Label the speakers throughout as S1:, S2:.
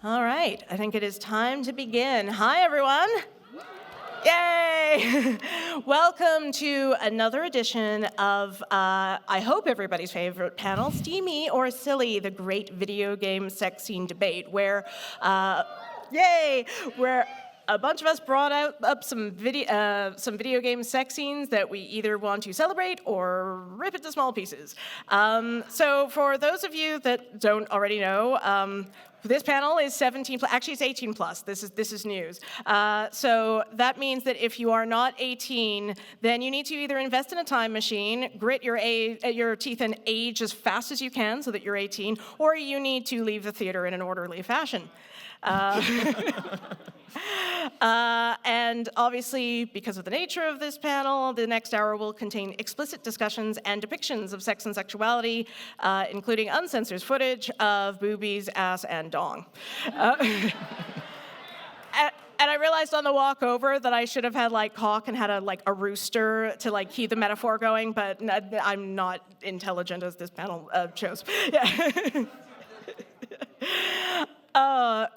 S1: All right, I think it is time to begin. Hi, everyone. Yay! Welcome to another edition of, I hope everybody's favorite panel, Steamy or Silly, the great video game sex scene debate, where, where a bunch of us brought up some video game sex scenes that we either want to celebrate or rip into small pieces. So for those of you that don't already know, this panel is 17, actually it's 18 plus, this is news. So that means that if you are not 18, then you need to either invest in a time machine, grit your teeth and age as fast as you can so that you're 18, or you need to leave the theater in an orderly fashion. And obviously, because of the nature of this panel, the next hour will contain explicit discussions and depictions of sex and sexuality, including uncensored footage of boobies, ass, and dong. And I realized on the walk over that I should have had like cock and had a rooster to like keep the metaphor going, but I'm not intelligent as this panel shows. Yeah.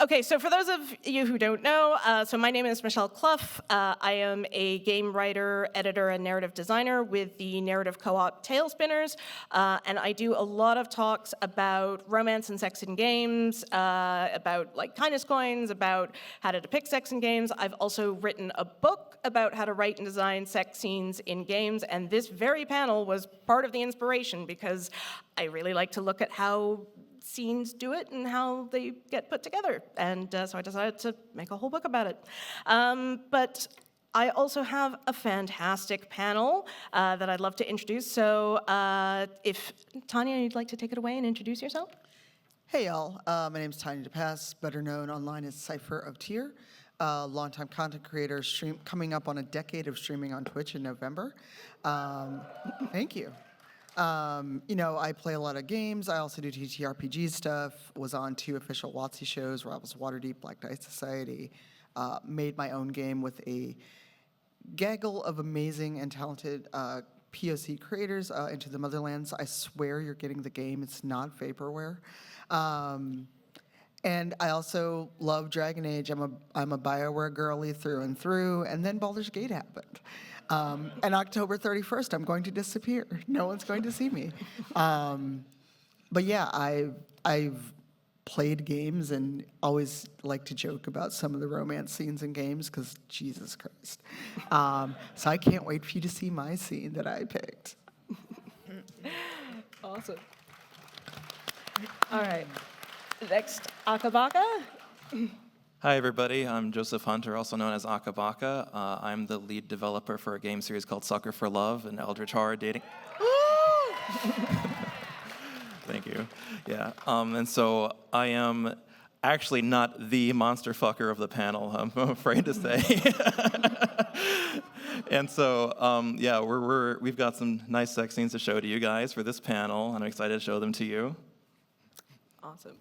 S1: Okay, so for those of you who don't know, so my name is Michelle Clough. I am a game writer, editor, and narrative designer with the narrative co-op Talespinners, and I do a lot of talks about romance and sex in games, about like kindness coins, about how to depict sex in games. I've also written a book about how to write and design sex scenes in games, and this very panel was part of the inspiration because I really like to look at how scenes do it and how they get put together. And so I decided to make a whole book about it. But I also have a fantastic panel that I'd love to introduce. So if Tanya, you'd like to take it away and introduce yourself?
S2: Hey y'all, my name's Tanya DePass, better known online as Cypher of Tier. Longtime content creator, coming up on a decade of streaming on Twitch in November. Thank you. I play a lot of games. I also do TTRPG stuff, was on 2 official WotC shows where I was Waterdeep, Black Dice Society, made my own game with a gaggle of amazing and talented POC creators into the Motherlands. I swear you're getting the game. It's not vaporware. And I also love Dragon Age. I'm a BioWare girly through and through, and then Baldur's Gate happened. And October 31st, I'm going to disappear. No one's going to see me. But yeah, I've played games and always like to joke about some of the romance scenes in games because Jesus Christ. So I can't wait for you to see my scene that I picked.
S1: Awesome. All right. Next, Akabaka.
S3: Hi, everybody. I'm Joseph Hunter, also known as Akabaka. I'm the lead developer for a game series called Sucker for Love, an Eldritch horror dating. Thank you. Yeah. And so I am actually not the monster fucker of the panel, I'm afraid to say. And so, yeah, we've got some nice sex scenes to show to you guys for this panel, and I'm excited to show them to you.
S1: Awesome.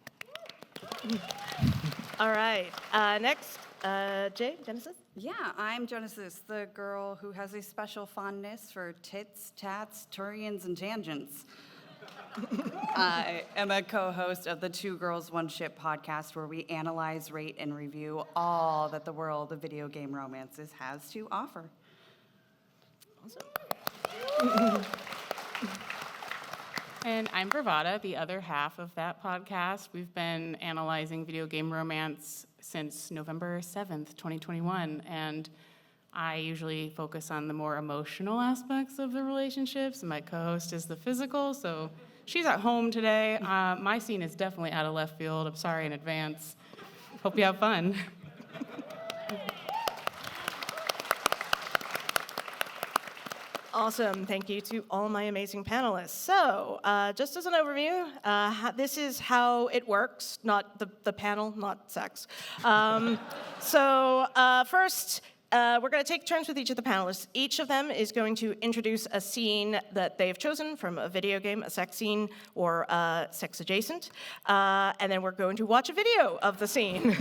S1: All right. Next, Jennasis.
S4: Yeah, I'm Jennasis, the girl who has a special fondness for tits, tats, turians, and tangents. I am a co-host of the Two Girls, One Ship podcast, where we analyze, rate, and review all that the world of video game romances has to offer.
S1: Awesome.
S5: And I'm Virvada, the other half of that podcast. We've been analyzing video game romance since November 7th, 2021, and I usually focus on the more emotional aspects of the relationships, and my co-host is the physical, so she's at home today. My scene is definitely out of left field. I'm sorry in advance. Hope you have fun.
S1: Awesome. Thank you to all my amazing panelists. So, just as an overview, this is how it works, not the panel, not sex. First, we're going to take turns with each of the panelists. Each of them is going to introduce a scene that they've chosen from a video game, a sex scene or sex adjacent, and then we're going to watch a video of the scene,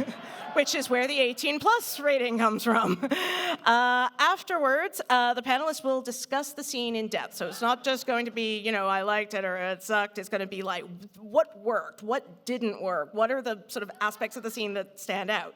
S1: which is where the 18+ rating comes from. Afterwards, the panelists will discuss the scene in depth. So it's not just going to be, you know, I liked it or it sucked. It's going to be like, what worked? What didn't work? What are the sort of aspects of the scene that stand out?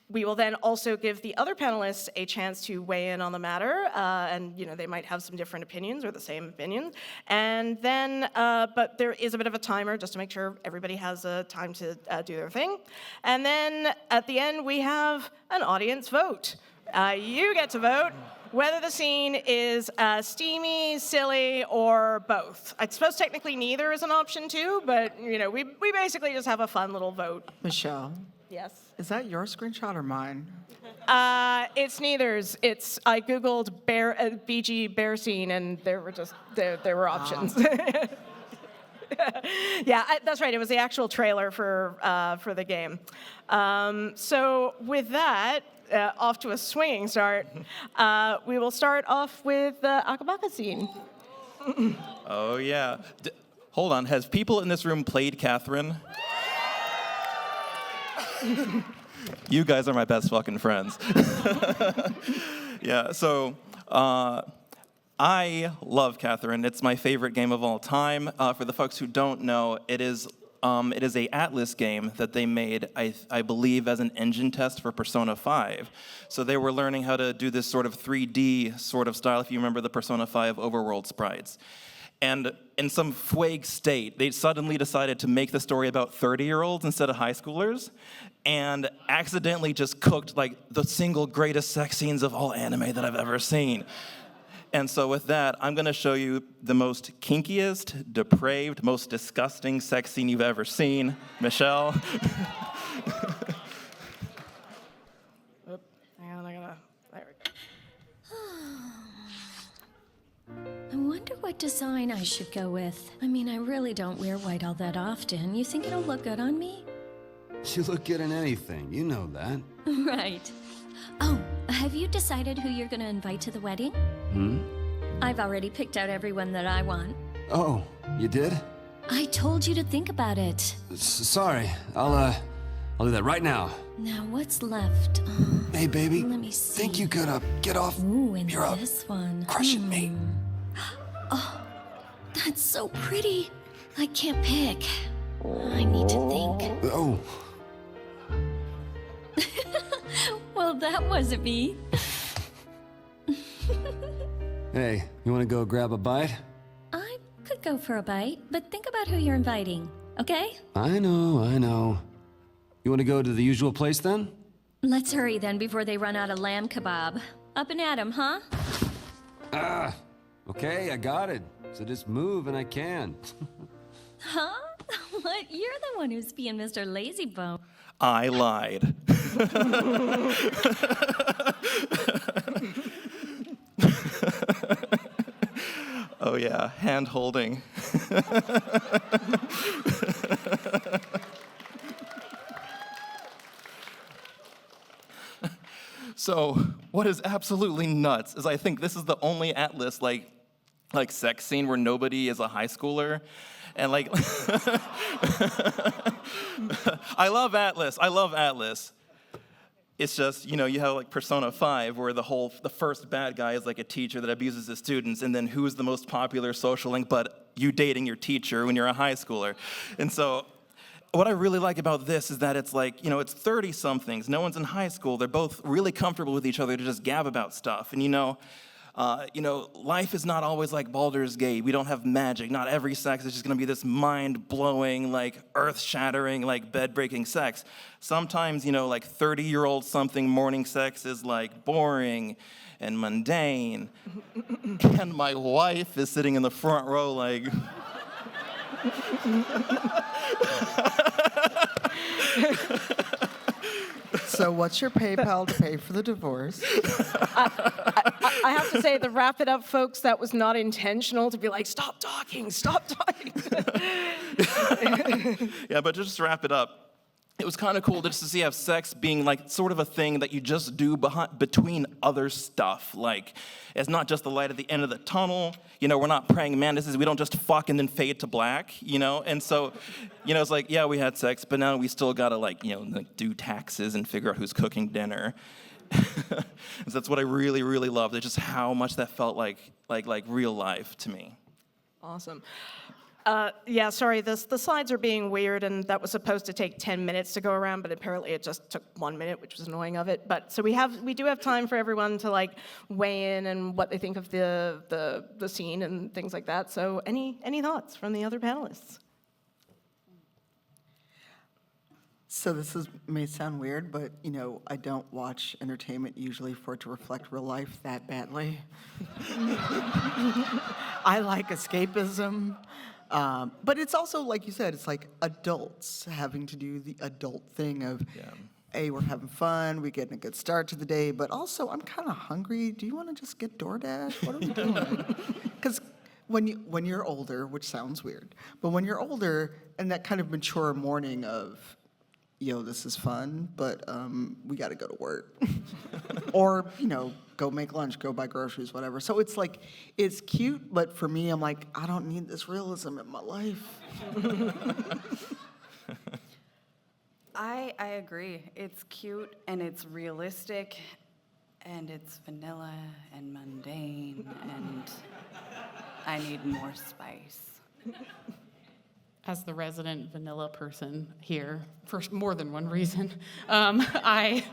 S1: We will then also give the other panelists a chance to weigh in on the matter, and you know they might have some different opinions or the same opinions. And then, but there is a bit of a timer just to make sure everybody has time to do their thing. And then at the end we have an audience vote. You get to vote whether the scene is steamy, silly, or both. I suppose technically neither is an option too, but you know we basically just have a fun little vote.
S2: Michelle,
S1: Yes.
S2: is that your screenshot or mine?
S1: It's neither's. I googled BG bear scene, and there were options. Yeah, that's right. It was the actual trailer for the game. So with that, off to a swinging start. We will start off with the Akabaka scene.
S3: Oh, yeah. Hold on. Has people in this room played Catherine? You guys are my best fucking friends. Yeah, so I love Catherine. It's my favorite game of all time. For the folks who don't know, it is a Atlas game that they made, I believe, as an engine test for Persona 5. So they were learning how to do this sort of 3D sort of style, if you remember the Persona 5 overworld sprites. And in some vague state, they suddenly decided to make the story about 30-year-olds instead of high schoolers, and accidentally just cooked like the single greatest sex scenes of all anime that I've ever seen. And so with that, I'm going to show you the most kinkiest, depraved, most disgusting sex scene you've ever seen. Michelle.
S1: Hang on, there we go.
S6: I wonder what design I should go with. I mean, I really don't wear white all that often. You think it'll look good on me?
S7: You look good in anything, you know that.
S6: Right. Oh, have you decided who you're gonna invite to the wedding? I've already picked out everyone that I want.
S7: Oh, you did?
S6: I told you to think about it.
S7: Sorry, I'll do that right now.
S6: Now, what's left?
S7: Hey, baby.
S6: Let me see.
S7: Think you could, get off.
S6: Ooh, and
S7: You're up.
S6: this one.
S7: Crushing me.
S6: Oh, that's so pretty. I can't pick. I need to think.
S7: Oh,
S6: Well, that wasn't me.
S7: hey, you want to go grab a bite?
S6: I could go for a bite, but think about who you're inviting, okay?
S7: I know. You want to go to the usual place then?
S6: Let's hurry then before they run out of lamb kebab. Up and at 'em, huh?
S7: Okay, I got it. So just move and I can.
S6: Huh? What? You're the one who's being Mr. Lazybone.
S3: I lied. Oh yeah, hand holding. So what is absolutely nuts is I think this is the only Atlas like sex scene where nobody is a high schooler. And like, I love Atlas. It's just, you know, you have like Persona 5 where the first bad guy is like a teacher that abuses his students, and then who's the most popular social link but you dating your teacher when you're a high schooler. And so what I really like about this is that it's like, you know, it's 30-somethings. No one's in high school. They're both really comfortable with each other to just gab about stuff. And you know, life is not always like Baldur's Gate. We don't have magic. Not every sex is just going to be this mind-blowing, like earth-shattering, like bed-breaking sex. Sometimes, you know, like 30-year-old something morning sex is like boring and mundane. And my wife is sitting in the front row like...
S2: So what's your PayPal to pay for the divorce?
S1: I have to say, to wrap it up, folks, that was not intentional to be like, stop talking.
S3: Yeah, but just to wrap it up, it was kind of cool just to see how sex being like sort of a thing that you just do between other stuff. Like, it's not just the light at the end of the tunnel. You know, we're not praying mantises. We don't just fuck and then fade to black, you know? And so, you know, it's like, yeah, we had sex, but now we still gotta like, you know, like do taxes and figure out who's cooking dinner. So that's what I really, really loved. It's just how much that felt like real life to me.
S1: Awesome. Yeah, sorry, the slides are being weird, and that was supposed to take 10 minutes to go around, but apparently it just took 1 minute, which was annoying of it. But so we do have time for everyone to like weigh in and what they think of the scene and things like that. So any thoughts from the other panelists?
S2: So this may sound weird, but you know, I don't watch entertainment usually for it to reflect real life that badly. I like escapism. But it's also, like you said, it's like adults having to do the adult thing of, hey, we're having fun, we're getting a good start to the day, but also I'm kind of hungry. Do you want to just get DoorDash? What are we doing? Because when you're older, which sounds weird, but when you're older and that kind of mature morning of, yo, this is fun, but we got to go to work. Or, you know, go make lunch, go buy groceries, whatever. So it's like, it's cute, but for me, I'm like, I don't need this realism in my life.
S4: I agree. It's cute and it's realistic and it's vanilla and mundane and I need more spice.
S5: As the resident vanilla person here, for more than one reason, I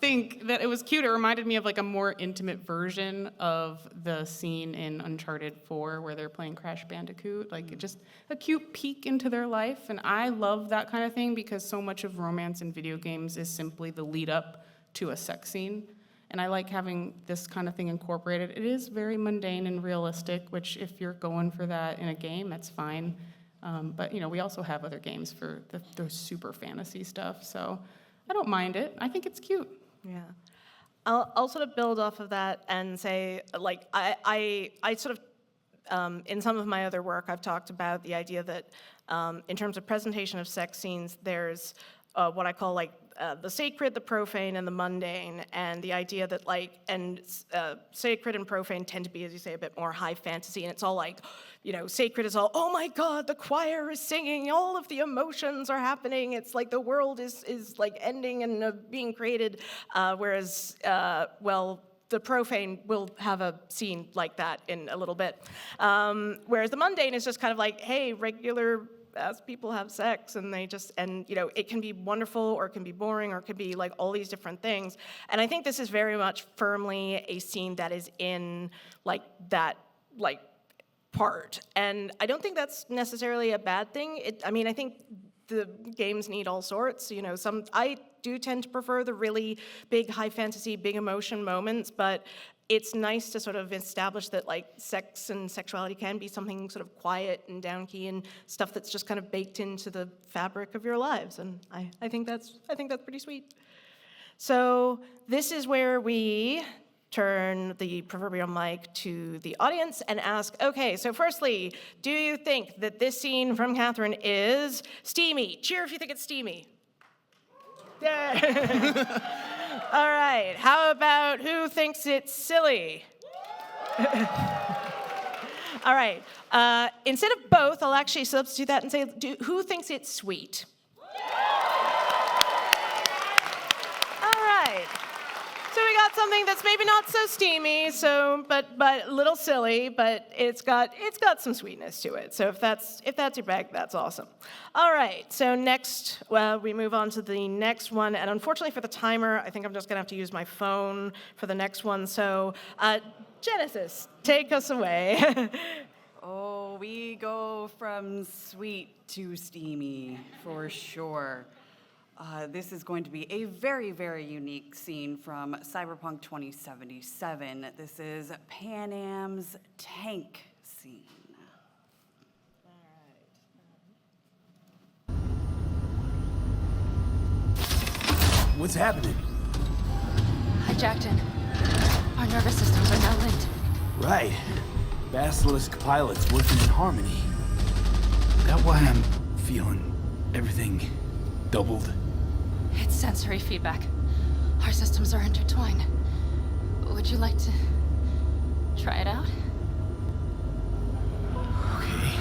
S5: think that it was cute. It reminded me of like a more intimate version of the scene in Uncharted 4 where they're playing Crash Bandicoot. Like just a cute peek into their life. And I love that kind of thing because so much of romance in video games is simply the lead up to a sex scene. And I like having this kind of thing incorporated. It is very mundane and realistic, which if you're going for that in a game, that's fine. But, you know, we also have other games for the super fantasy stuff, so I don't mind it. I think it's cute.
S1: Yeah. I'll sort of build off of that and say, like, I sort of, in some of my other work, I've talked about the idea that in terms of presentation of sex scenes, there's what I call, like, the sacred, the profane, and the mundane, and the idea that, like, sacred and profane tend to be, as you say, a bit more high fantasy, and it's all like, you know, sacred is all, oh my God, the choir is singing, all of the emotions are happening, it's like the world is like ending and being created, whereas, well, the profane will have a scene like that in a little bit. Whereas the mundane is just kind of like, hey, regular as people have sex and you know, it can be wonderful or it can be boring or it can be like all these different things. And I think this is very much firmly a scene that is in like that, like, part. And I don't think that's necessarily a bad thing. I mean, I think the games need all sorts, you know, I do tend to prefer the really big high fantasy, big emotion moments, but it's nice to sort of establish that like sex and sexuality can be something sort of quiet and down-key and stuff that's just kind of baked into the fabric of your lives. And I think that's pretty sweet. So this is where we turn the proverbial mic to the audience and ask, okay, so firstly, do you think that this scene from Catherine is steamy? Cheer if you think it's steamy. Yeah. All right, how about who thinks it's silly? All right, instead of both, I'll actually substitute that and say, who thinks it's sweet? All right. So we got something that's maybe not so steamy, but a little silly, but it's got some sweetness to it. So if that's your bag, that's awesome. All right. So next, we move on to the next one, and unfortunately for the timer, I think I'm just gonna have to use my phone for the next one. So, Jennasis, take us away.
S4: Oh, we go from sweet to steamy for sure. This is going to be a very, very unique scene from Cyberpunk 2077. This is Pan Am's tank scene.
S8: What's happening?
S9: Hijacked in. Our nervous systems are now linked.
S8: Right. Basilisk pilots working in harmony. That why I'm feeling everything doubled?
S9: It's sensory feedback. Our systems are intertwined. Would you like to try it out?
S8: Okay.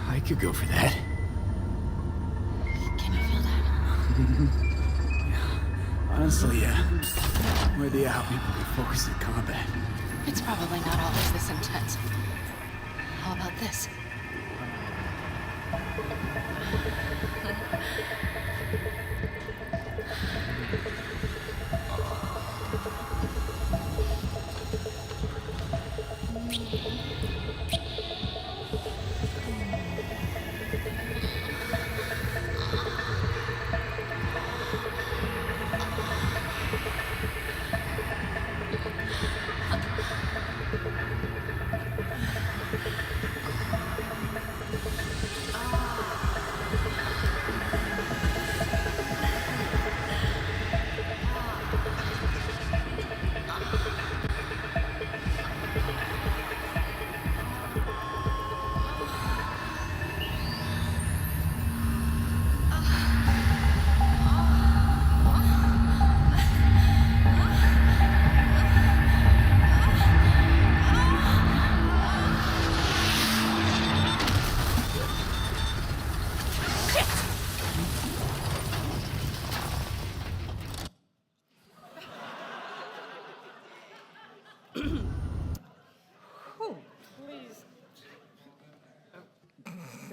S8: I could go for that.
S9: Can you feel that?
S8: Honestly, yeah. No idea how people can focus in combat.
S9: It's probably not always this intense. How about this?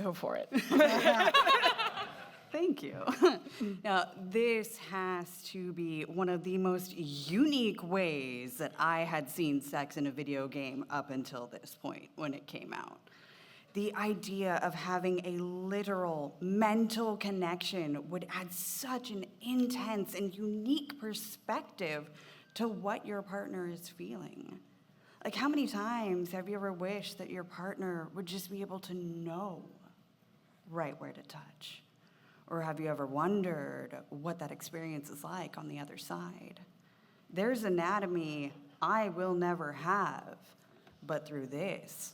S1: Go for it.
S4: Thank you. Now, this has to be one of the most unique ways that I had seen sex in a video game up until this point when it came out. The idea of having a literal mental connection would add such an intense and unique perspective to what your partner is feeling. Like, how many times have you ever wished that your partner would just be able to know right where to touch? Or have you ever wondered what that experience is like on the other side? There's anatomy I will never have, but through this,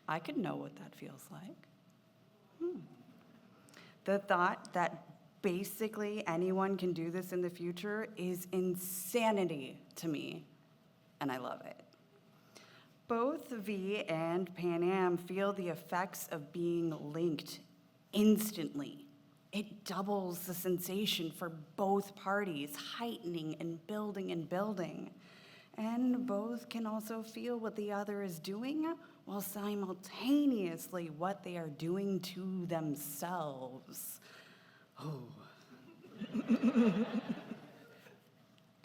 S4: I could know what that feels like. The thought that basically anyone can do this in the future is insanity to me, and I love it. Both V and Pan Am feel the effects of being linked instantly. It doubles the sensation for both parties, heightening and building and building. And both can also feel what the other is doing while simultaneously what they are doing to themselves. Oh.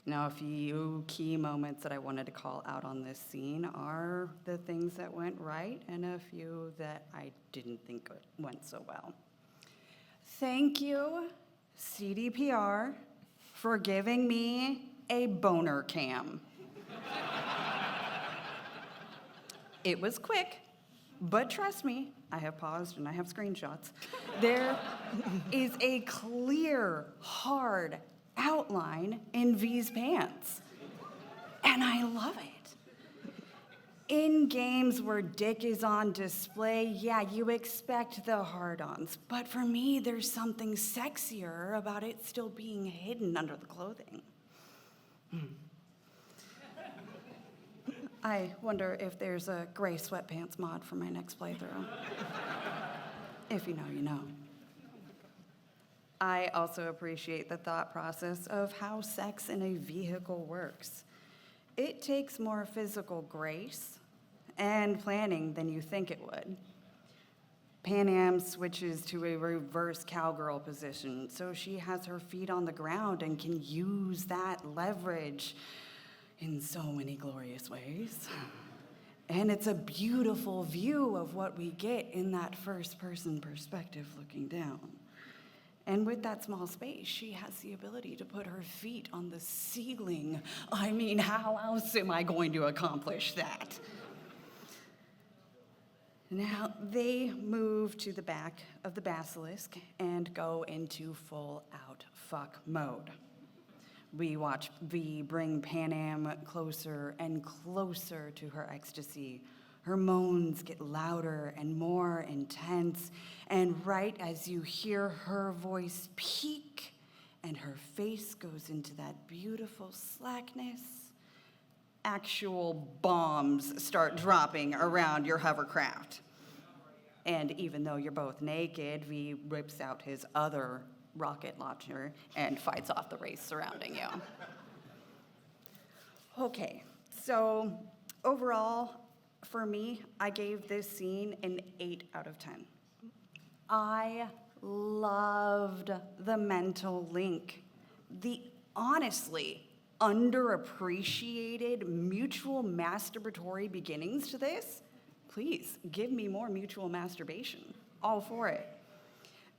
S4: Now, a few key moments that I wanted to call out on this scene are the things that went right and a few that I didn't think went so well. Thank you, CDPR, for giving me a boner cam. It was quick, but trust me, I have paused and I have screenshots. There is a clear, hard outline in V's pants, and I love it. In games where dick is on display, yeah, you expect the hard-ons, but for me, there's something sexier about it still being hidden under the clothing. I wonder if there's a gray sweatpants mod for my next playthrough. If you know, you know. I also appreciate the thought process of how sex in a vehicle works. It takes more physical grace and planning than you think it would. Pan Am switches to a reverse cowgirl position, so she has her feet on the ground and can use that leverage in so many glorious ways. And it's a beautiful view of what we get in that first-person perspective looking down. And with that small space, she has the ability to put her feet on the ceiling. I mean, how else am I going to accomplish that? Now, they move to the back of the basilisk and go into full-out fuck mode. We watch V bring Pan Am closer and closer to her ecstasy. Her moans get louder and more intense, and right as you hear her voice peak, and her face goes into that beautiful slackness, actual bombs start dropping around your hovercraft. And even though you're both naked, V rips out his other rocket launcher and fights off the race surrounding you. Okay, so overall, for me, I gave this scene an 8 out of 10. I loved the mental link. The honestly underappreciated mutual masturbatory beginnings to this. Please give me more mutual masturbation. All for it.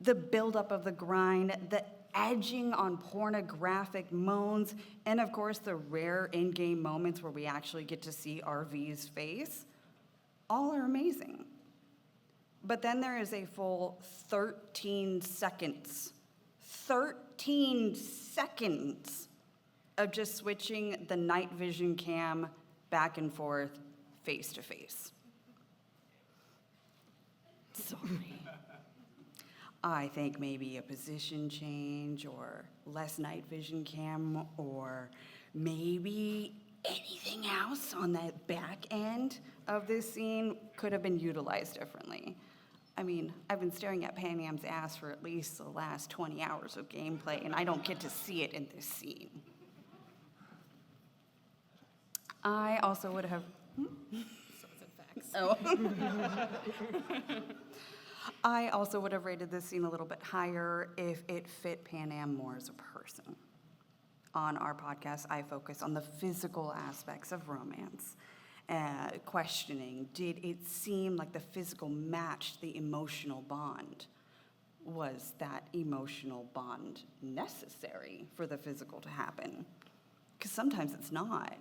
S4: The buildup of the grind, the edging on pornographic moans, and of course the rare in-game moments where we actually get to see RV's face, all are amazing. But then there is a full 13 seconds of just switching the night vision cam back and forth, face to face. Sorry. I think maybe a position change or less night vision cam or maybe anything else on that back end of this scene could have been utilized differently. I mean, I've been staring at Panam's ass for at least the last 20 hours of gameplay, and I don't get to see it in this scene. I also would have... Oh. I also would have rated this scene a little bit higher if it fit Panam more as a person. On our podcast, I focus on the physical aspects of romance, questioning, did it seem like the physical matched the emotional bond? Was that emotional bond necessary for the physical to happen? Because sometimes it's not.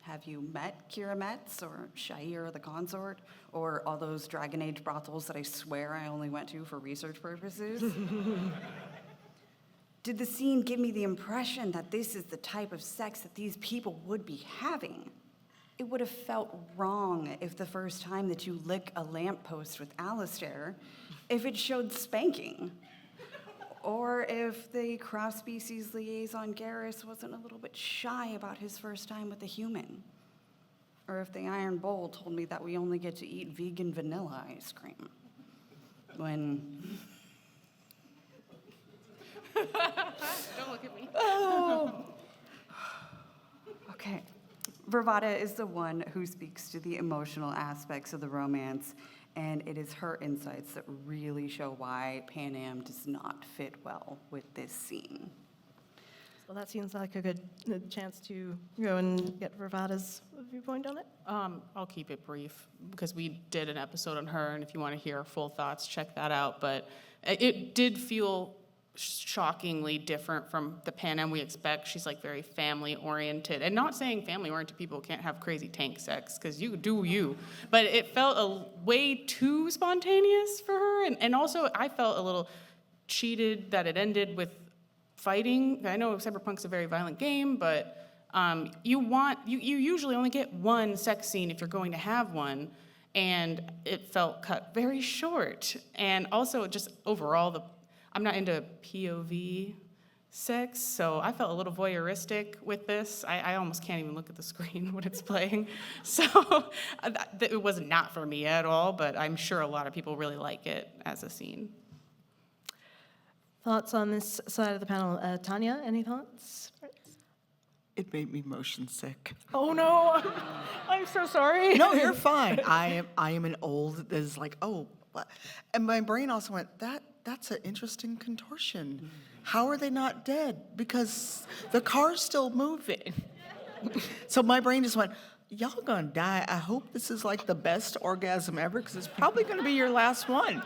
S4: Have you met Kira Metz or Shair the Consort or all those Dragon Age brothels that I swear I only went to for research purposes? Did the scene give me the impression that this is the type of sex that these people would be having? It would have felt wrong if the first time that you lick a lamppost with Alistair, if it showed spanking. Or if the cross-species liaison Garrus wasn't a little bit shy about his first time with a human. Or if the Iron Bowl told me that we only get to eat vegan vanilla ice cream. When...
S5: Don't look at me.
S4: Oh. Okay. Virvada is the one who speaks to the emotional aspects of the romance, and it is her insights that really show why Panam does not fit well with this scene.
S1: So that seems like a good chance to go and get Virvada's viewpoint on it.
S5: I'll keep it brief because we did an episode on her, and if you want to hear full thoughts, check that out. But it did feel shockingly different from the Panam we expect. She's like very family-oriented, and not saying family-oriented people can't have crazy tank sex, because you do you, but it felt a way too spontaneous for her, and also I felt a little cheated that it ended with fighting. I know Cyberpunk's a very violent game, but you usually only get one sex scene if you're going to have one, and it felt cut very short. And also just overall, I'm not into POV sex, so I felt a little voyeuristic with this. I almost can't even look at the screen when it's playing. So it was not for me at all, but I'm sure a lot of people really like it as a scene.
S1: Thoughts on this side of the panel? Tanya, any thoughts?
S2: It made me motion sick.
S1: Oh no, I'm so sorry.
S2: No, you're fine. I am an old that is like, oh, what? And my brain also went, that's an interesting contortion. How are they not dead? Because the car's still moving. So my brain just went, y'all gonna die. I hope this is like the best orgasm ever, because it's probably gonna be your last one.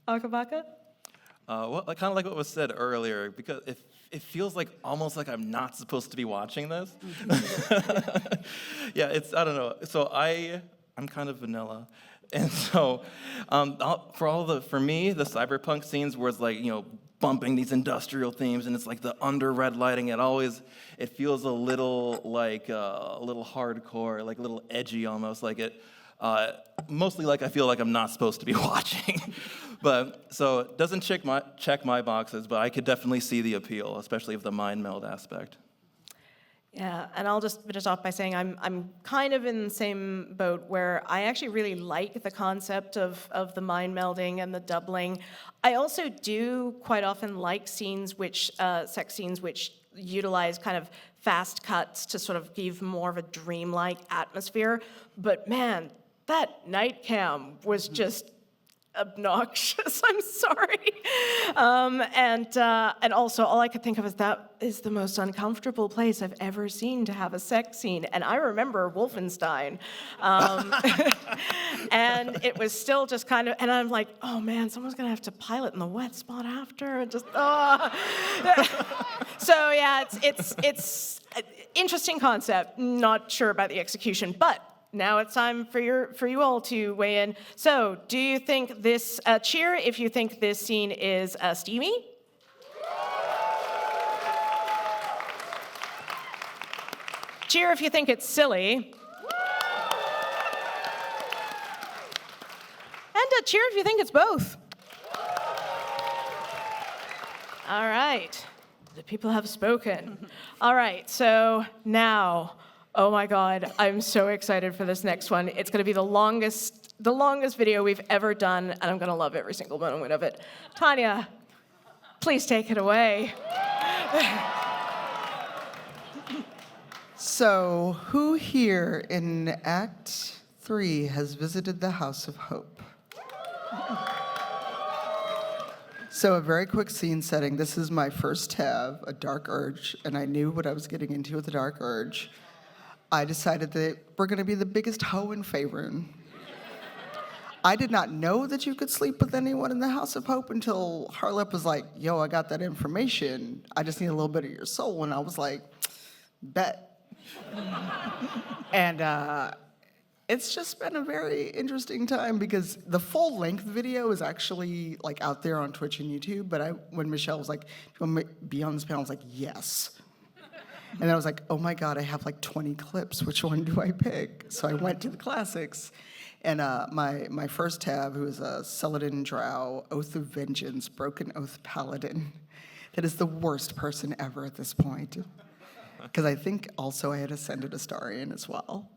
S1: Akabaka?
S3: Well, kind of like what was said earlier, because it feels like almost like I'm not supposed to be watching this. Yeah, I don't know. So I'm kind of vanilla. And so, for me, the cyberpunk scenes where it's like, bumping these industrial themes, and it's like the under red lighting. It feels a little like a little hardcore, like a little edgy almost. Like it Mostly like I feel like I'm not supposed to be watching. But so it doesn't check my boxes, but I could definitely see the appeal, especially of the mind meld aspect.
S1: Yeah, and I'll just finish off by saying I'm kind of in the same boat where I actually really like the concept of the mind melding and the doubling. I also do quite often like sex scenes which utilize kind of fast cuts to sort of give more of a dreamlike atmosphere. But man, that night cam was just obnoxious. I'm sorry. And also, all I could think of is that is the most uncomfortable place I've ever seen to have a sex scene. And I remember Wolfenstein. And it was still just kind of, and I'm like, oh man, someone's gonna have to pilot in the wet spot after, and just, So yeah, it's an interesting concept. Not sure about the execution, but now it's time for you all to weigh in. So, do you think this, cheer if you think this scene is steamy? Cheer if you think it's silly. And cheer if you think it's both. All right, the people have spoken. All right, so now, oh my God, I'm so excited for this next one. It's gonna be the longest video we've ever done, and I'm gonna love every single moment of it. Tanya, please take it away.
S2: So, who here in Act 3 has visited the House of Hope? So, a very quick scene setting. This is my first tab, A Dark Urge, and I knew what I was getting into with The Dark Urge. I decided that we're gonna be the biggest hoe in Faerun. I did not know that you could sleep with anyone in the House of Hope until Harlep was like, yo, I got that information. I just need a little bit of your soul. And I was like, bet. And it's just been a very interesting time because the full length video is actually like out there on Twitch and YouTube. But when Michelle was like, do you want me to be on this panel? I was like, yes. And then I was like, oh my God, I have like 20 clips. Which one do I pick? So I went to the classics. And my first tab, who is a Celadon Drow, Oath of Vengeance, Broken Oath Paladin, that is the worst person ever at this point. Because I think also I had ascended Astarion as well.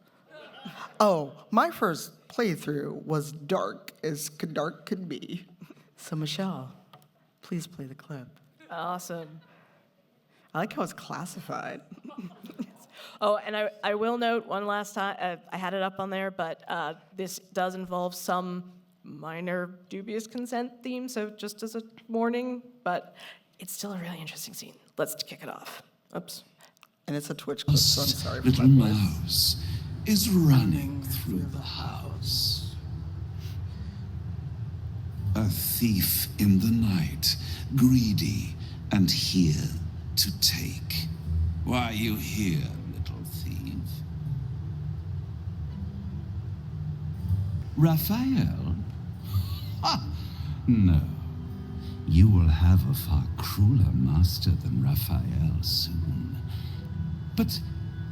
S2: Oh, my first playthrough was dark as dark could be. So Michelle, please play the clip.
S1: Awesome.
S2: I like how it's classified.
S1: Oh, and I will note one last time, I had it up on there, but this does involve some minor dubious consent theme, so just as a warning, but it's still a really interesting scene. Let's kick it off. Oops.
S2: And it's a Twitch clip, so I'm sorry for
S10: little
S2: my voice.
S10: mouse is running through the house. A thief in the night, greedy and here to take. Why are you here, little thief? Raphael? Ha! No. You will have a far crueler master than Raphael soon. But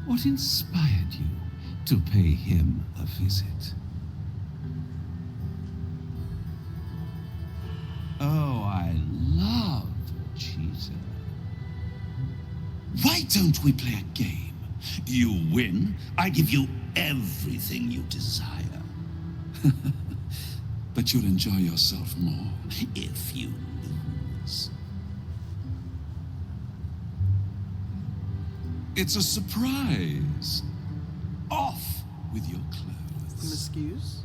S10: what inspired you to pay him a visit? Oh, I love a cheater. Why don't we play a game? You win, I give you everything you desire. But you'll enjoy yourself more if you lose. It's a surprise. Off with your clothes.
S2: Excuse?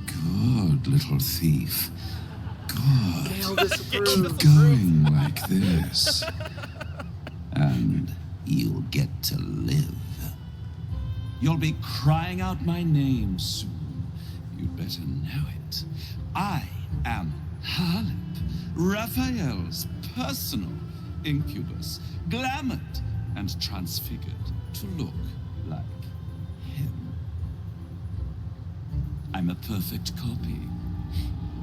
S10: Good, little thief. Good.
S2: Gail disapproves.
S10: Keep going like this. And you'll get to live. You'll be crying out my name soon. You'd better know it. I am Harlep, Raphael's personal incubus, glamored and transfigured to look like him. I'm a perfect copy.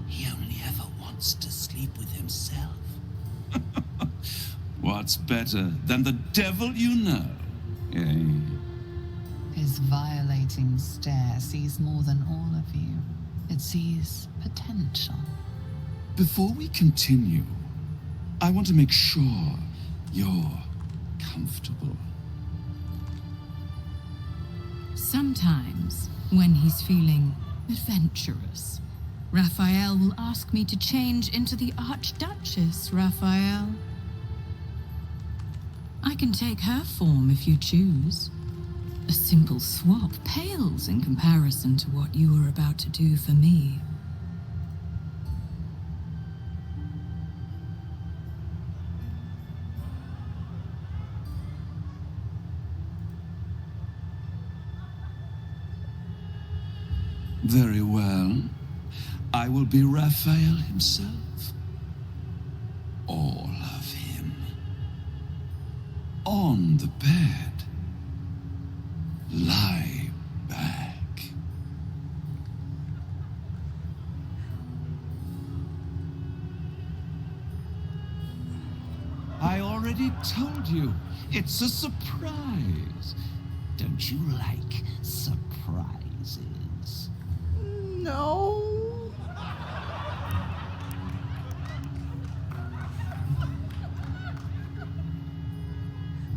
S10: He only ever wants to sleep with himself. What's better than the devil you know, eh?
S9: His violating stare sees more than all of you. It sees potential.
S10: Before we continue, I want to make sure you're comfortable.
S11: Sometimes, when he's feeling adventurous, Raphael will ask me to change into the Archduchess, Raphael. I can take her form if you choose. A simple swap pales in comparison to what you are about to do for me.
S10: Very well. I will be Raphael himself. All of him. On the bed. Lie back. I already told you, it's a surprise. Don't you like surprises?
S2: No.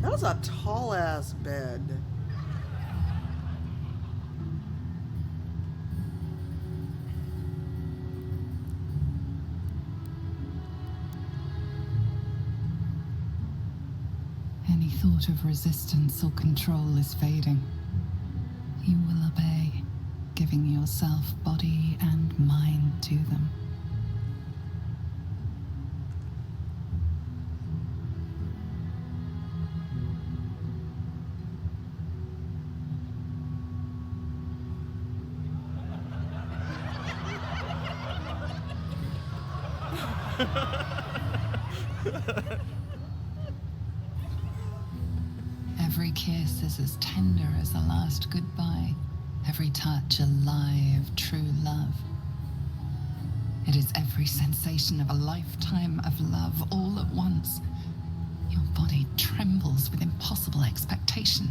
S2: That was a tall ass bed.
S9: Any thought of resistance or control is fading. You will obey, giving yourself body and mind to them. Every kiss is as tender as a last goodbye. Every touch a lie of true love. It is every sensation of a lifetime of love all at once. Your body trembles with impossible expectation.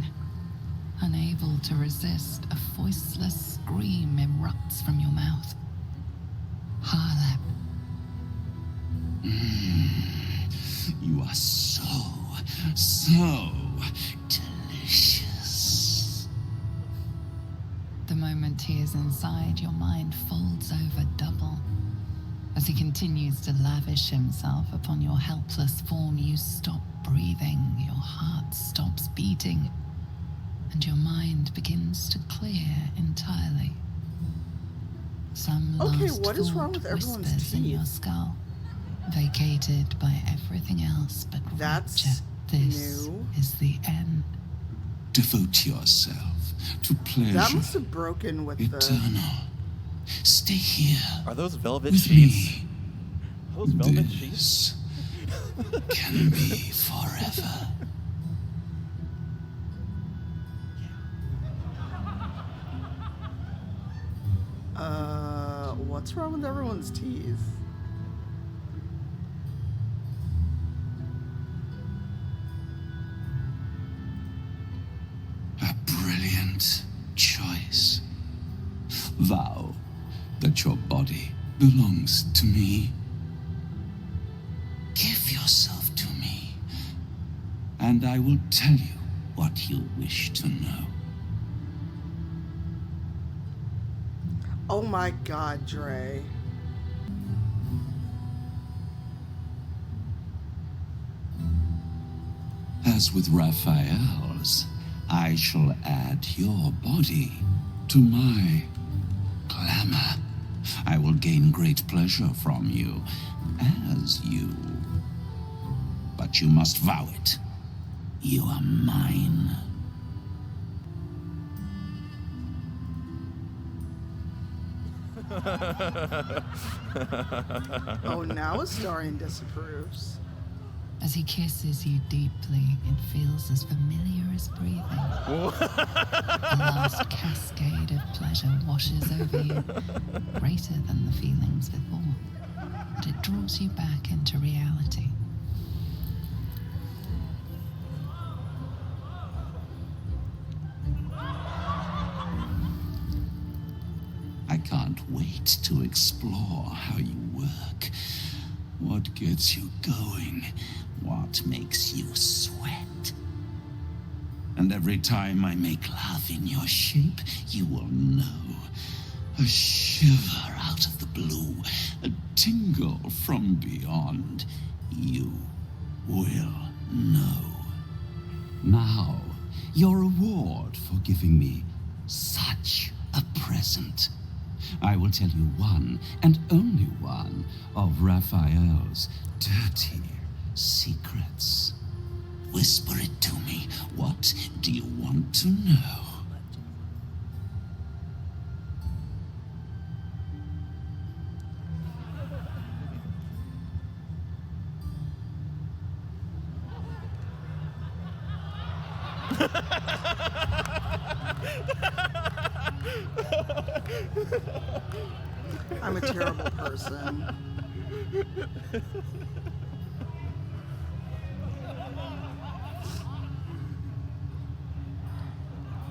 S9: Unable to resist, a voiceless scream erupts from your mouth. Harlem.
S10: You are so delicious.
S9: The moment he is inside, your mind folds over double. As he continues to lavish himself upon your helpless form, you stop breathing, your heart stops beating, and your mind begins to clear entirely. Some
S2: Okay,
S9: lost
S2: what is wrong
S9: thought
S2: with everyone's
S9: whispers in your
S2: teeth?
S9: skull, vacated by everything else but
S2: That's
S9: rapture. This
S2: new.
S9: is the end.
S10: Devote yourself to pleasure.
S2: That must have broken with the.
S10: Eternal. Stay here.
S3: Are those velvet
S10: with
S3: sheets?
S10: me.
S3: Are those velvet sheets?
S10: This can be forever.
S2: What's wrong with everyone's teeth?
S10: A brilliant choice. Vow that your body belongs to me. Give yourself to me, and I will tell you what you wish to know.
S2: Oh my God, Dre.
S10: As with Raphael's, I shall add your body to my glamour. I will gain great pleasure from you, as you. But you must vow it. You are mine.
S2: Oh, now Astarion disapproves.
S9: As he kisses you deeply, it feels as familiar as breathing. The last cascade of pleasure washes over you, greater than the feelings before, but it draws you back into reality.
S10: can't wait to explore how you work. What gets you going? What makes you sweat? And every time I make love in your shape, you will know. A shiver out of the blue, a tingle from beyond. You will know. Now, your reward for giving me such a present. I will tell you one, and only one, of Raphael's dirty secrets. Whisper it to me. What do you want to know?
S2: I'm a terrible person.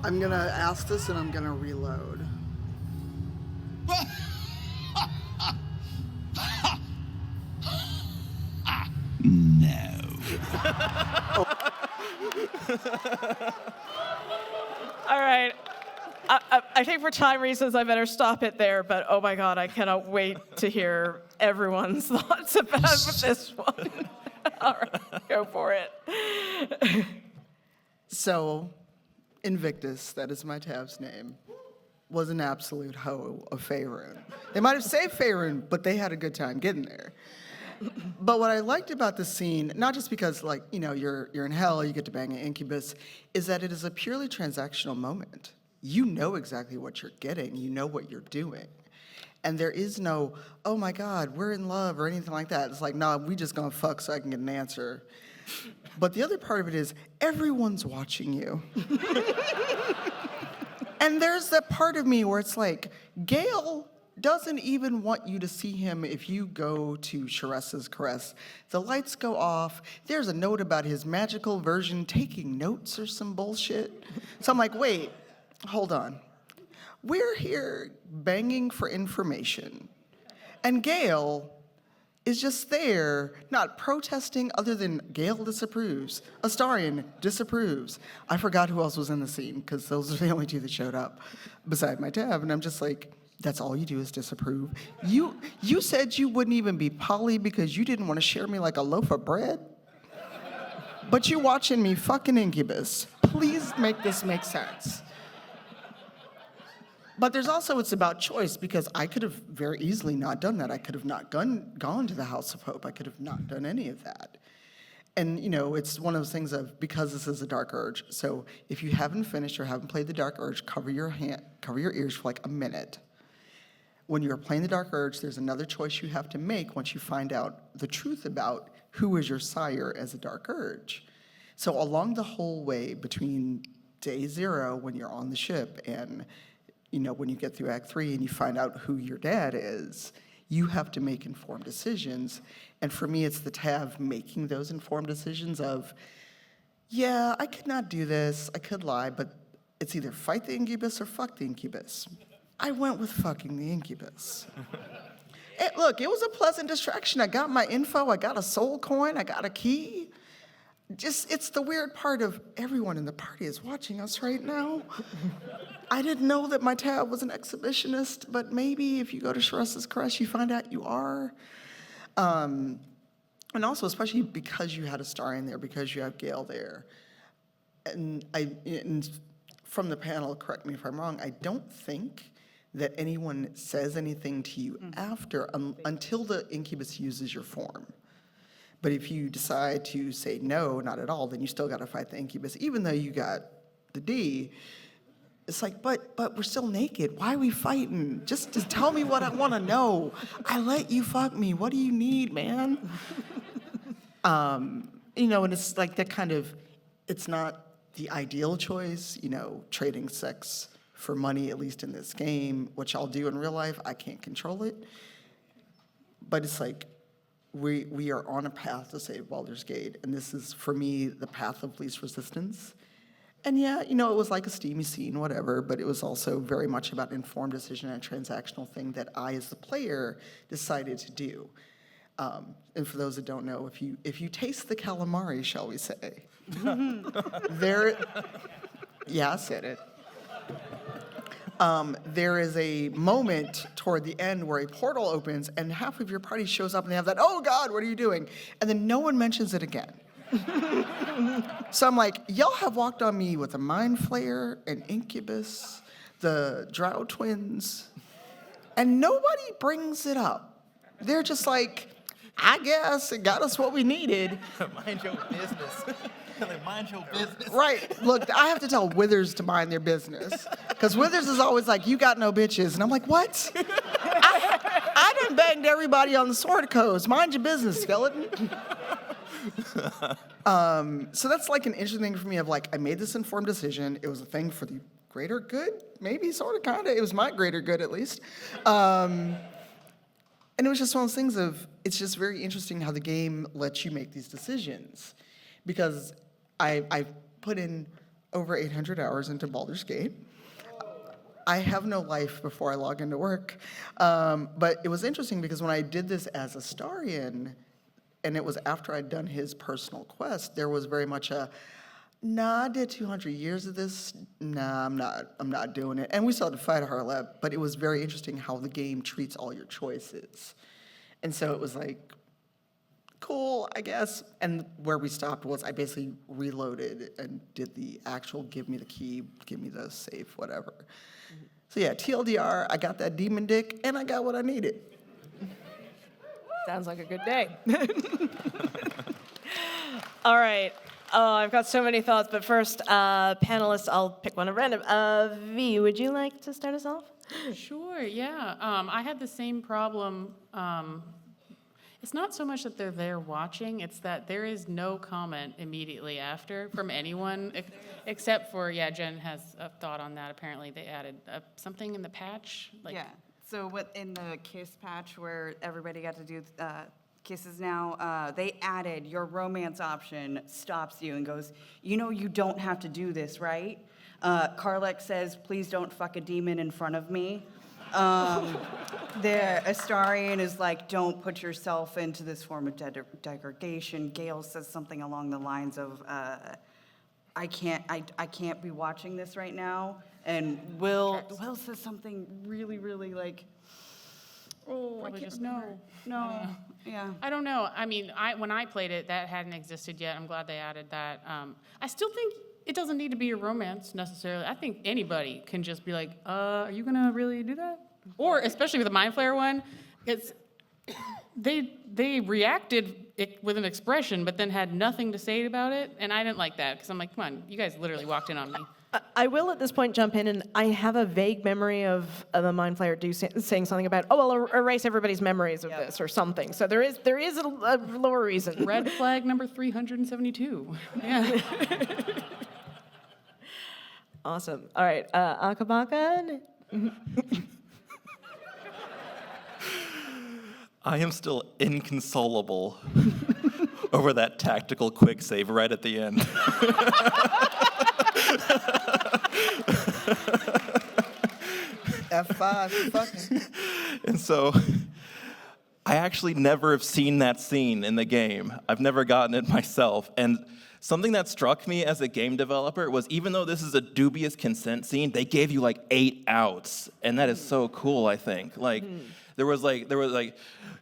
S2: I'm gonna ask this and I'm gonna reload.
S10: No.
S1: All right. I think for time reasons, I better stop it there, but oh my God, I cannot wait to hear everyone's thoughts about this one. All right, go for it.
S2: So, Invictus, that is my tab's name, was an absolute hoe of Faerun. They might have saved Faerun, but they had a good time getting there. But what I liked about this scene, not just because, like, you know, you're in hell, you get to bang an incubus, is that it is a purely transactional moment. You know exactly what you're getting. You know what you're doing. And there is no, oh my God, we're in love or anything like that. It's like, no, we just gonna fuck so I can get an answer. But the other part of it is everyone's watching you. And there's that part of me where it's like, Gale doesn't even want you to see him if you go to Sheres's Caress. The lights go off. There's a note about his magical version taking notes or some bullshit. So I'm like, wait, hold on. We're here banging for information. And Gale is just there, not protesting other than Gale disapproves. Astarion disapproves. I forgot who else was in the scene because those are the only two that showed up beside my tab. And I'm just like, that's all you do is disapprove. You said you wouldn't even be poly because you didn't want to share me like a loaf of bread. But you watching me fucking Incubus. Please make this make sense. But there's also, it's about choice because I could have very easily not done that. I could have not gone to the House of Hope. I could have not done any of that. And, you know, it's one of those things of, because this is a Dark Urge, so if you haven't finished or haven't played the Dark Urge, cover your ears for like a minute. When you're playing the Dark Urge, there's another choice you have to make once you find out the truth about who is your sire as a Dark Urge. So along the whole way between day 0, when you're on the ship, and you know, when you get through Act 3 and you find out who your dad is, you have to make informed decisions. And for me, it's the tab making those informed decisions of, yeah, I could not do this, I could lie, but it's either fight the incubus or fuck the incubus. I went with fucking the incubus. Look, it was a pleasant distraction. I got my info, I got a soul coin, I got a key. Just, it's the weird part of everyone in the party is watching us right now. I didn't know that my tab was an exhibitionist, but maybe if you go to Sheres's Caress, you find out you are. And also, especially because you had a star in there, because you have Gale there. And from the panel, correct me if I'm wrong, I don't think that anyone says anything to you after, until the incubus uses your form. But if you decide to say no, not at all, then you still got to fight the incubus, even though you got the D. It's like, but we're still naked. Why are we fighting? Just tell me what I want to know. I let you fuck me. What do you need, man? You know, and it's like that kind of, it's not the ideal choice, you know, trading sex for money, at least in this game, which I'll do in real life. I can't control it. But it's like, we are on a path to save Baldur's Gate, and this is, for me, the path of least resistance. And yeah, you know, it was like a steamy scene, whatever, but it was also very much about informed decision and a transactional thing that I, as the player, decided to do. And for those that don't know, if you taste the calamari, shall we say, yeah, I said it. There is a moment toward the end where a portal opens and half of your party shows up and they have that, oh God, what are you doing? And then no one mentions it again. So I'm like, y'all have walked on me with a mind flayer, an incubus, the drow twins, and nobody brings it up. They're just like, I guess it got us what we needed.
S3: Mind your business. Mind your business.
S2: Right. Look, I have to tell Withers to mind their business. Because Withers is always like, you got no bitches. And I'm like, what? I done banged everybody on the Sword Coast. Mind your business, skeleton. So that's like an interesting thing for me of like, I made this informed decision. It was a thing for the greater good, maybe, sort of, kind of. It was my greater good, at least. And it was just one of those things of, it's just very interesting how the game lets you make these decisions. Because I put in over 800 hours into Baldur's Gate. I have no life before I log into work. But it was interesting because when I did this as Astarion, and it was after I'd done his personal quest, there was very much a, nah, I did 200 years of this. Nah, I'm not doing it. And we still had to fight Harlep, but it was very interesting how the game treats all your choices. And so it was like, cool, I guess. And where we stopped was I basically reloaded and did the actual give me the key, give me the safe, whatever. So yeah, TLDR, I got that demon dick, and I got what I needed.
S1: Sounds like a good day. All right. Oh, I've got so many thoughts, but first, panelists, I'll pick one at random. V, would you like to start us off?
S5: Sure, yeah. I had the same problem. It's not so much that they're there watching, it's that there is no comment immediately after from anyone, except for, yeah, Jen has a thought on that. Apparently they added something in the patch.
S4: Yeah. So in the kiss patch where everybody got to do kisses now, they added your romance option stops you and goes, you know you don't have to do this, right? Karlek says, please don't fuck a demon in front of me. The Astarion is like, don't put yourself into this form of degradation. Gale says something along the lines of, I can't be watching this right now. And Will says something really, really like, oh,
S5: Probably
S4: I can't
S5: just
S4: remember. No. Yeah.
S5: I don't know. I mean, when I played it, that hadn't existed yet. I'm glad they added that. I still think it doesn't need to be a romance necessarily. I think anybody can just be like, are you gonna really do that? Or especially with the Mind Flayer one, it's they reacted with an expression, but then had nothing to say about it, and I didn't like that because I'm like, come on, you guys literally walked in on me.
S1: I will at this point jump in, and I have a vague memory of the Mind Flayer saying something about, oh, well, erase everybody's memories of this or something. So there is a lower reason.
S5: Red flag number 372. Yeah.
S1: Awesome. All right, Akabaka.
S3: I am still inconsolable over that tactical quick save right at the end.
S2: F5, fucking.
S3: And so I actually never have seen that scene in the game. I've never gotten it myself. And something that struck me as a game developer was even though this is a dubious consent scene, they gave you like 8 outs. And that is so cool, I think. Like, there was like,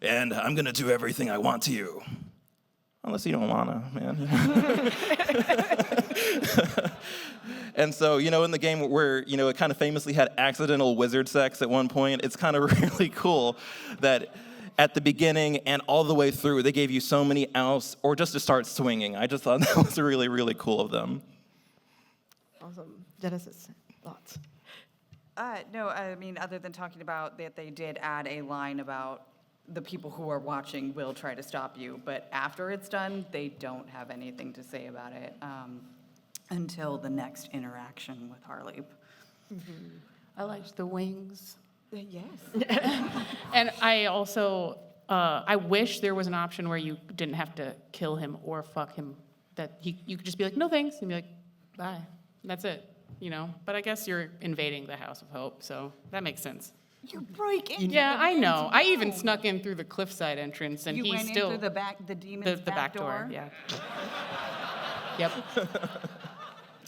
S3: and I'm gonna do everything I want to you. Unless you don't wanna, man. And so, in the game where, it kind of famously had accidental wizard sex at one point, it's kind of really cool that at the beginning and all the way through, they gave you so many outs, or just to start swinging. I just thought that was really, really cool of them.
S1: Awesome. Jennasis, thoughts?
S4: No, I mean, other than talking about that they did add a line about the people who are watching will try to stop you, but after it's done, they don't have anything to say about it until the next interaction with Harley.
S5: I liked the wings.
S4: Yes.
S5: And I also, I wish there was an option where you didn't have to kill him or fuck him. That you could just be like, no thanks, and be like, bye. That's it, you know? But I guess you're invading the House of Hope, so that makes sense.
S4: You break into
S5: Yeah,
S4: the
S5: I know.
S4: man's
S5: I even
S4: home.
S5: snuck in through the cliffside entrance, and
S4: You
S5: he
S4: went
S5: still...
S4: in through the demon's
S5: the back door, yeah. Yep.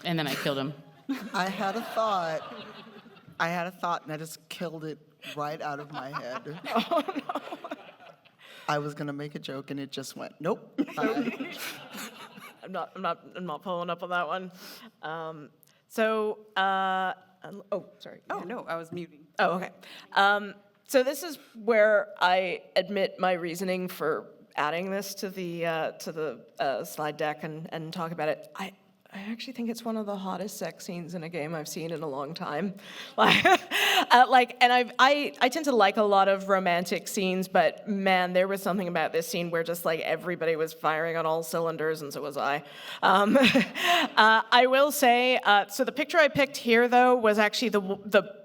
S5: And then I killed him.
S2: I had a thought, and I just killed it right out of my head. Oh, no. I was going to make a joke, and it just went, nope.
S1: I'm not following up on that one. Oh, sorry.
S4: Oh, no, I was muting.
S1: Oh, okay. So this is where I admit my reasoning for adding this to the slide deck and talk about it. I actually think it's one of the hottest sex scenes in a game I've seen in a long time. And I tend to like a lot of romantic scenes, but man, there was something about this scene where just like everybody was firing on all cylinders, and so was I. I will say, so the picture I picked here though was actually the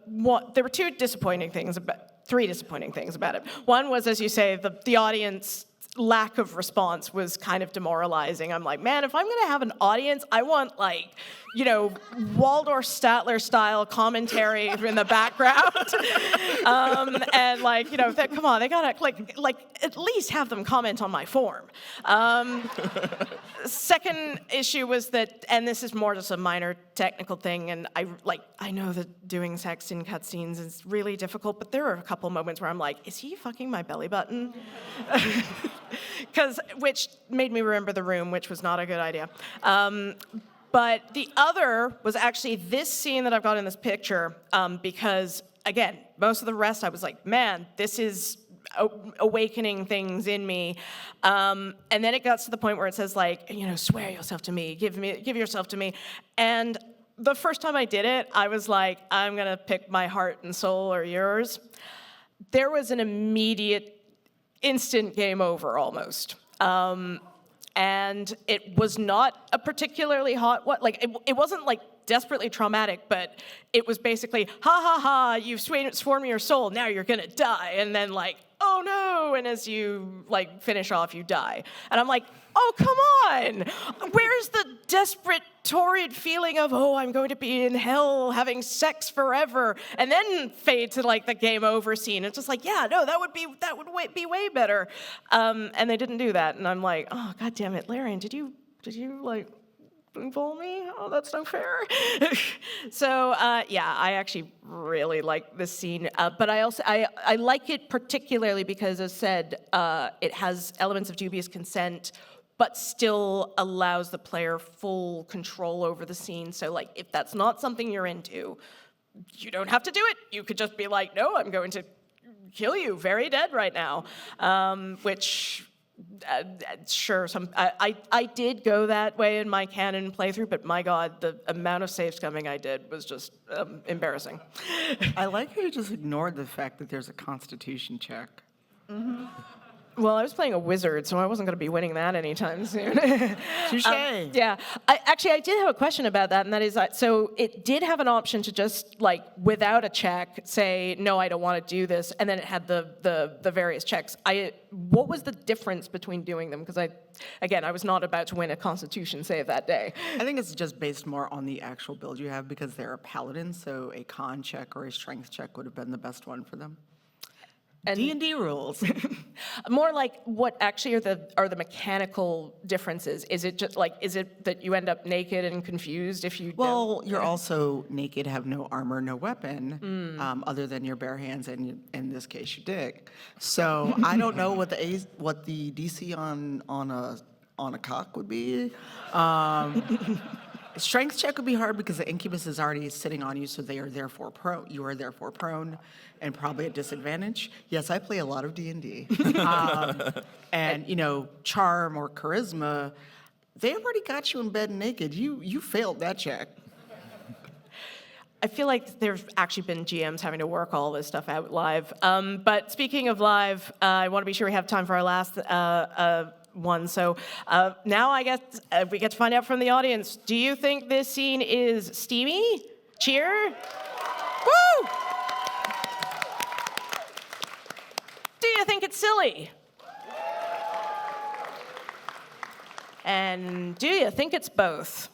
S1: one. There were three disappointing things about it. One was, as you say, the audience lack of response was kind of demoralizing. I'm like, man, if I'm going to have an audience, I want like, you know, Waldorf Statler style commentary in the background. And like, you know, come on, they gotta like at least have them comment on my form. Second issue was that, and this is more just a minor technical thing, and I know that doing sex in cutscenes is really difficult, but there are a couple moments where I'm like, is he fucking my belly button? Which made me remember The Room, which was not a good idea. But the other was actually this scene that I've got in this picture, because, again, most of the rest I was like, man, this is awakening things in me. And then it got to the point where it says, like, you know, swear yourself to me, give yourself to me. And the first time I did it, I was like, I'm going to pick my heart and soul or yours. There was an immediate, instant game over almost. And it was not a particularly hot one. Like, it wasn't like desperately traumatic, but it was basically, ha ha ha, you've sworn me your soul, now you're gonna die. And then like, oh no, and as you like finish off, you die. And I'm like, oh, come on. Where's the desperate, torrid feeling of, oh, I'm going to be in hell having sex forever, and then fade to like the game over scene. It's just like, yeah, no, that would be way better. And they didn't do that. And I'm like, oh, God damn it, Larian, did you like fool me? Oh, that's not fair. So yeah, I actually really like this scene, but I like it particularly because, as said, it has elements of dubious consent, but still allows the player full control over the scene. So like, if that's not something you're into, you don't have to do it. You could just be like, no, I'm going to kill you very dead right now, which. Sure, I did go that way in my canon playthrough, but my God, the amount of save scumming I did was just embarrassing.
S2: I like how you just ignored the fact that there's a constitution check.
S1: Mm-hmm. Well, I was playing a wizard, so I wasn't going to be winning that anytime soon.
S2: Touche.
S1: Yeah. I did have a question about that, and that is, so it did have an option to just, like, without a check, say, no, I don't want to do this, and then it had the various checks. What was the difference between doing them? Because I was not about to win a Constitution save that day.
S2: I think it's just based more on the actual build you have, because they're a paladin, so a con check or a strength check would have been the best one for them.
S1: And
S2: D&D rules.
S1: More like, what actually are the mechanical differences? Is it just like, is it that you end up naked and confused if you don't?
S2: You're also naked, have no armor, no weapon, other than your bare hands and, in this case, your dick. So I don't know what the DC on a cock would be. Strength check would be hard because the incubus is already sitting on you, so they are therefore prone. You are therefore prone, and probably at disadvantage. Yes, I play a lot of D&D, and charm or charisma, they already got you in bed naked. You failed that check.
S1: I feel like there's actually been GMs having to work all this stuff out live. But speaking of live, I want to be sure we have time for our last one. So now I guess we get to find out from the audience. Do you think this scene is steamy? Cheer. Woo! Do you think it's silly? And do you think it's both?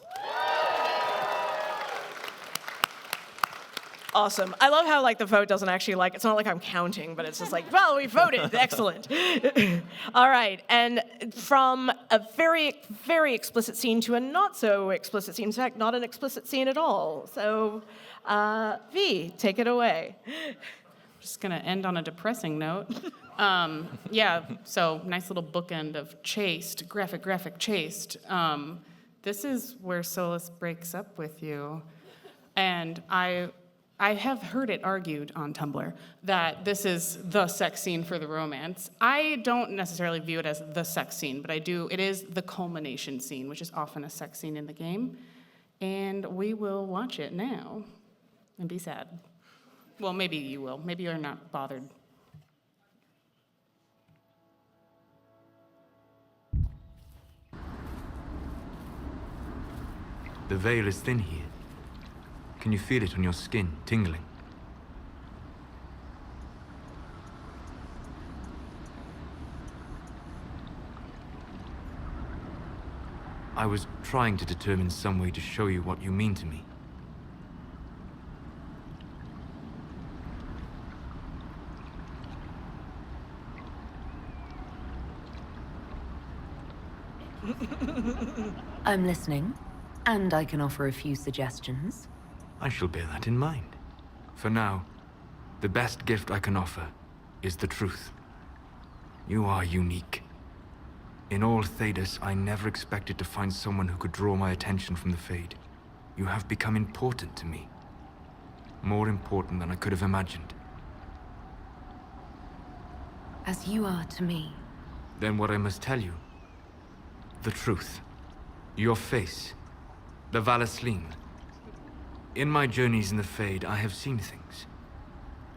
S1: Awesome. I love how the vote doesn't actually it's not like I'm counting, but it's just well, we voted. Excellent. All right. And from a very, very explicit scene to a not so explicit scene, in fact, not an explicit scene at all. So, V, take it away.
S5: Just gonna end on a depressing note. So nice little bookend of chaste, graphic chaste. This is where Solus breaks up with you. And I have heard it argued on Tumblr that this is the sex scene for the romance. I don't necessarily view it as the sex scene, but it is the culmination scene, which is often a sex scene in the game. And we will watch it now and be sad. Well, maybe you will. Maybe you're not bothered.
S12: The veil is thin here. Can you feel it on your skin, tingling? I was trying to determine some way to show you what you mean to me.
S13: I'm listening, and I can offer a few suggestions.
S12: I shall bear that in mind. For now, the best gift I can offer is the truth. You are unique. In all Thedas, I never expected to find someone who could draw my attention from the Fade. You have become important to me. More important than I could have imagined.
S13: As you are to me.
S12: Then what I must tell you, the truth. Your face, the Valasleen. In my journeys in the Fade, I have seen things.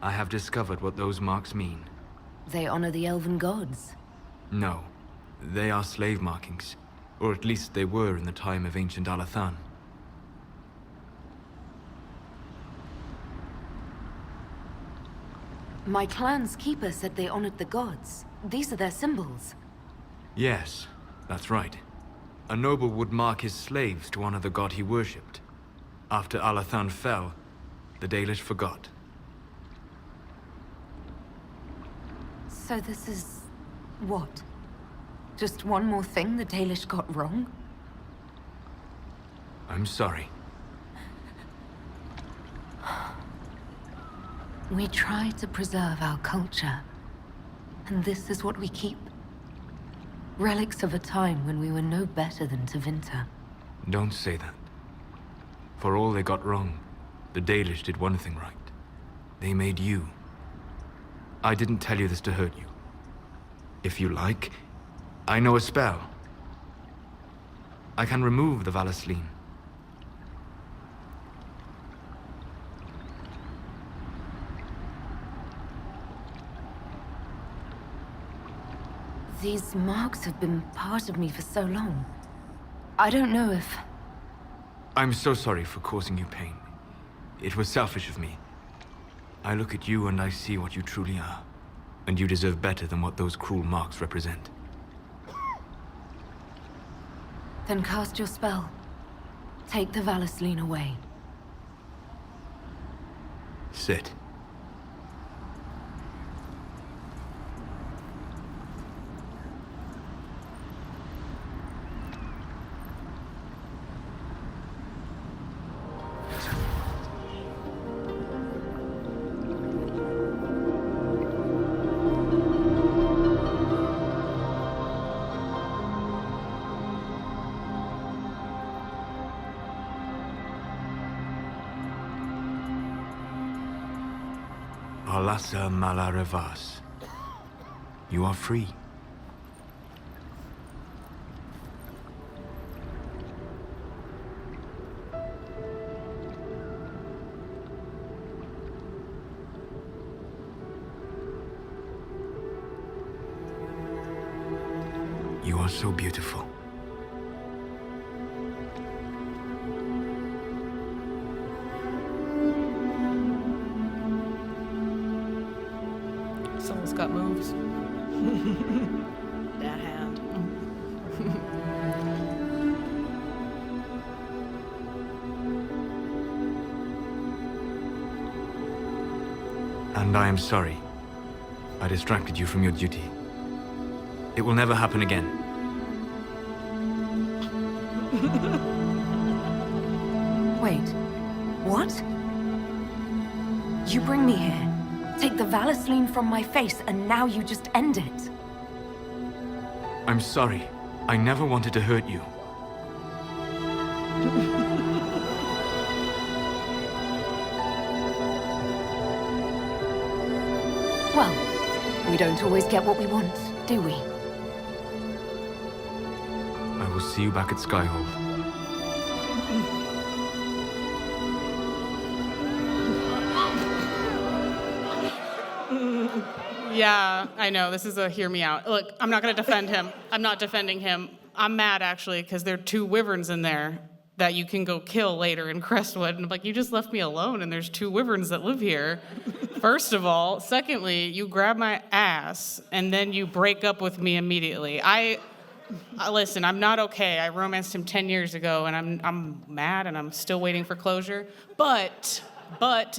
S12: I have discovered what those marks mean.
S13: They honor the elven gods.
S12: No, they are slave markings. Or at least they were in the time of ancient Alathan.
S13: My clan's keeper said they honored the gods. These are their symbols.
S12: Yes, that's right. A noble would mark his slaves to honor the god he worshipped. After Alathan fell, the Dalish forgot.
S13: So this is... what? Just one more thing the Dalish got wrong?
S12: I'm sorry.
S13: We try to preserve our culture. And this is what we keep. Relics of a time when we were no better than Tevinter.
S12: Don't say that. For all they got wrong, the Dalish did one thing right. They made you. I didn't tell you this to hurt you. If you like, I know a spell. I can remove the Valasleen.
S13: These marks have been part of me for so long. I don't know if...
S12: I'm so sorry for causing you pain. It was selfish of me. I look at you and I see what you truly are. And you deserve better than what those cruel marks represent.
S13: Then cast your spell. Take the Valasleen away.
S12: Sit. Alasa Malarevas. You are free. You are so beautiful.
S1: Someone's got moves. That hand.
S12: And I am sorry. I distracted you from your duty. It will never happen again.
S13: Wait, what? You bring me here, take the Valisline from my face, and now you just end it.
S12: I'm sorry. I never wanted to hurt you.
S13: Well, we don't always get what we want, do we?
S12: I will see you back at Skyhold.
S5: Yeah, I know. This is a hear me out. Look, I'm not going to defend him. I'm not defending him. I'm mad, actually, because there are 2 wyverns in there that you can go kill later in Crestwood. And I'm like, you just left me alone, and there's 2 wyverns that live here. First of all. Secondly, you grab my ass, and then you break up with me immediately. Listen, I'm not okay. I romanced him 10 years ago, and I'm mad, and I'm still waiting for closure. But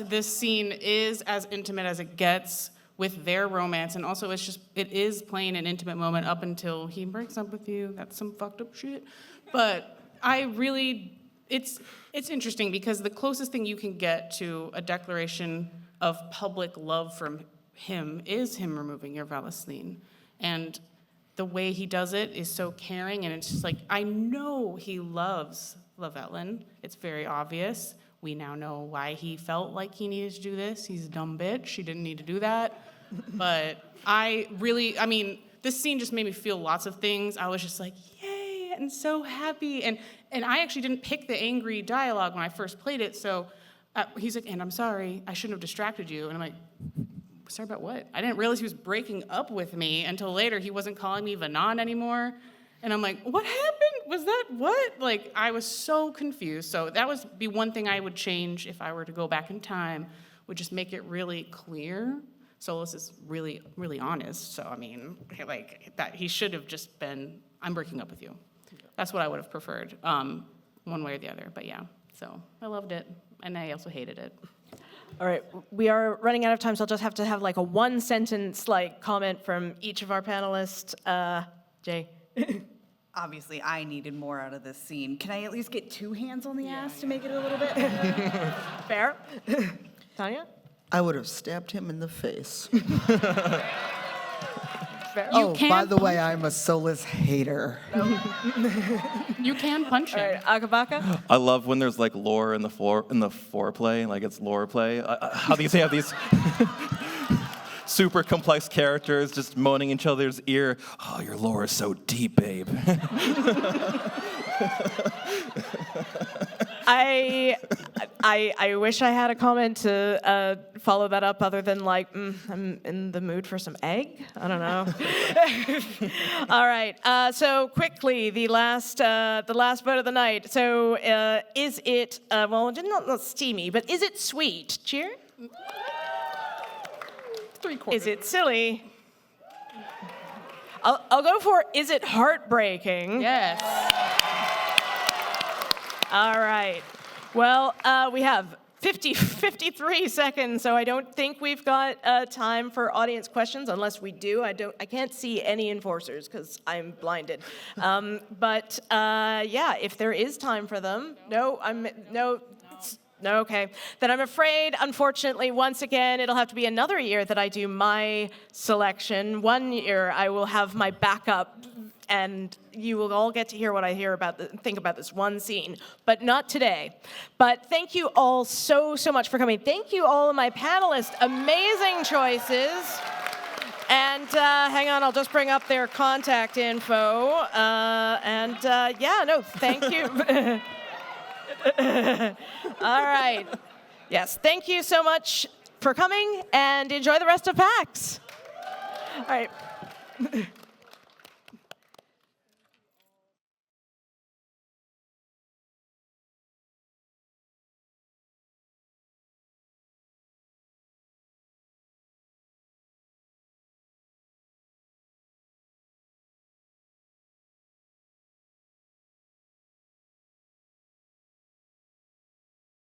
S5: this scene is as intimate as it gets with their romance, and also it is playing an intimate moment up until he breaks up with you. That's some fucked up shit. But it's interesting because the closest thing you can get to a declaration of public love from him is him removing your Valisline. And the way he does it is so caring, and it's just like, I know he loves Lavetlin. It's very obvious. We now know why he felt like he needed to do this. He's a dumb bitch. He didn't need to do that. But this scene just made me feel lots of things. I was just like, yay, and so happy. And I actually didn't pick the angry dialogue when I first played it. So he's like, and I'm sorry, I shouldn't have distracted you. And I'm like, sorry about what? I didn't realize he was breaking up with me until later. He wasn't calling me Vanan anymore. And I'm like, what happened? Was that what? Like, I was so confused. So that would be one thing I would change if I were to go back in time, would just make it really clear. Solus is really, really honest. So, I mean, like, that he should have just been, I'm breaking up with you. That's what I would have preferred, one way or the other. But yeah, so I loved it. And I also hated it.
S1: All right, we are running out of time, so I'll just have to have like a 1-sentence comment from each of our panelists. Jay.
S4: Obviously, I needed more out of this scene. Can I at least get 2 hands on the ass to make it a little bit?
S1: Fair. Tanya?
S2: I would have stabbed him in the face.
S1: Fair.
S2: Oh, by the way, I'm a Solus hater.
S5: You can punch him.
S1: All right, Akabaka?
S3: I love when there's like lore in the foreplay, like it's lore play. How do you say have these super complex characters just moaning in each other's ear? Oh, your lore is so deep, babe.
S1: I wish I had a comment to follow that up other than like, I'm in the mood for some egg? I don't know. All right, so quickly, the last vote of the night. So is it, not steamy, but is it sweet? Cheer?
S5: 3/4.
S1: Is it silly? I'll go for, is it heartbreaking?
S5: Yes.
S1: All right. Well, we have 53 seconds, so I don't think we've got time for audience questions, unless we do. I can't see any enforcers because I'm blinded. But yeah, if there is time for them, no, okay. Then I'm afraid, unfortunately, once again, it'll have to be another year that I do my selection. 1 year, I will have my backup, and you will all get to hear what I think about this one scene, but not today. But thank you all so much for coming. Thank you all of my panelists. Amazing choices. And hang on, I'll just bring up their contact info. Thank you. All right. Yes, thank you so much for coming, and enjoy the rest of PAX. All right.